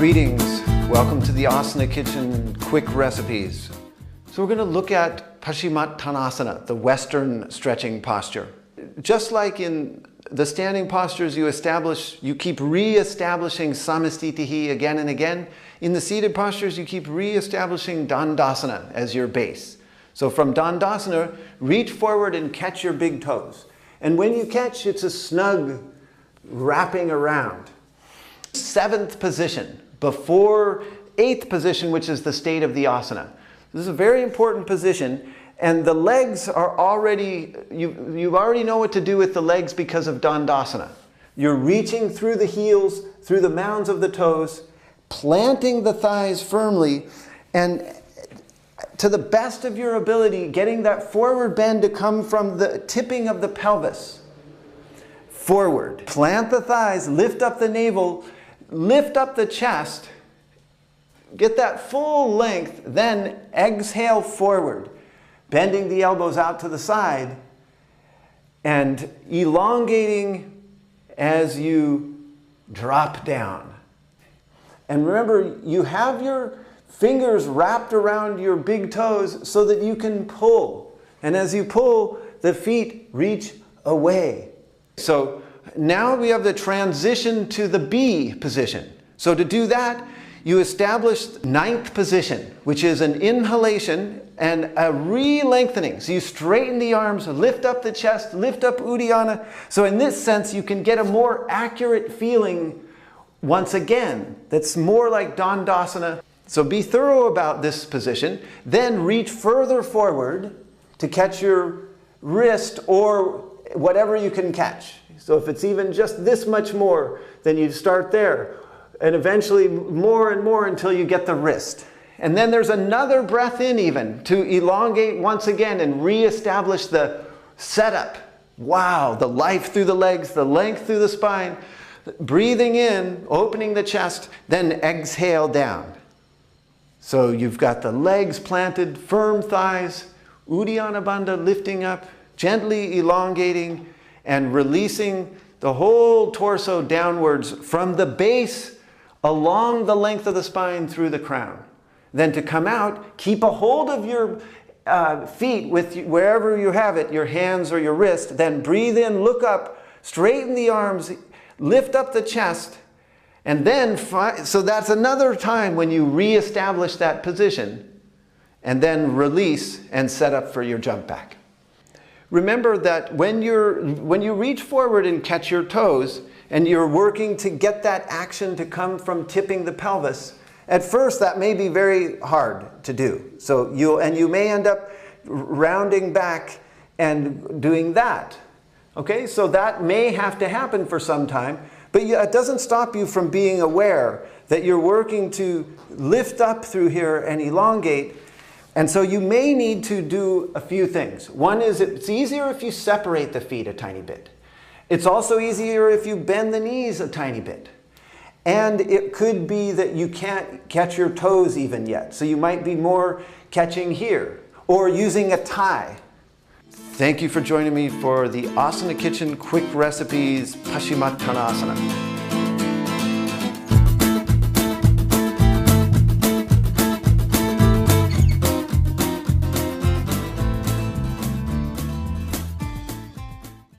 Greetings, welcome to the Asana Kitchen Quick Recipes. So we're going to look at Paschimottanasana, the Western stretching posture. Just like in the standing postures you keep re-establishing samastitihi again and again. In the seated postures you keep re-establishing dandasana as your base. So from dandasana, reach forward and catch your big toes. And when you catch, it's a snug wrapping around. Seventh position, before eighth position, which is the state of the asana. This is a very important position, and the legs are already, you already know what to do with the legs because of dandasana. You're reaching through the heels, through the mounds of the toes, planting the thighs firmly, and to the best of your ability, getting that forward bend to come from the tipping of the pelvis. Forward. Plant the thighs, lift up the navel, lift up the chest, get that full length, then exhale forward, bending the elbows out to the side and elongating as you drop down. And remember, you have your fingers wrapped around your big toes so that you can pull. And as you pull, the feet reach away. So now we have the transition to the B position. So to do that, you establish ninth position, which is an inhalation and a re-lengthening. So you straighten the arms, lift up the chest, lift up Uddiyana. So in this sense, you can get a more accurate feeling once again. That's more like Dandasana. So be thorough about this position. Then reach further forward to catch your wrist or whatever you can catch. So if it's even just this much more, then you start there. And eventually more and more until you get the wrist. And then there's another breath in even to elongate once again and re-establish the setup. Wow, the life through the legs, the length through the spine. Breathing in, opening the chest, then exhale down. So you've got the legs planted, firm thighs, Uddiyana Bandha lifting up, gently elongating and releasing the whole torso downwards from the base along the length of the spine through the crown. Then to come out, keep a hold of your feet with wherever you have it, your hands or your wrist. Then breathe in, look up, straighten the arms, lift up the chest, and then, so that's another time when you re-establish that position, and then release and set up for your jump back. Remember that when you reach forward and catch your toes, and you're working to get that action to come from tipping the pelvis, at first that may be very hard to do. So you may end up rounding back and doing that. Okay, so that may have to happen for some time, but it doesn't stop you from being aware that you're working to lift up through here and elongate. And so you may need to do a few things. One is it's easier if you separate the feet a tiny bit. It's also easier if you bend the knees a tiny bit. And it could be that you can't catch your toes even yet. So you might be more catching here or using a tie. Thank you for joining me for the Asana Kitchen Quick Recipes Paschimottanasana.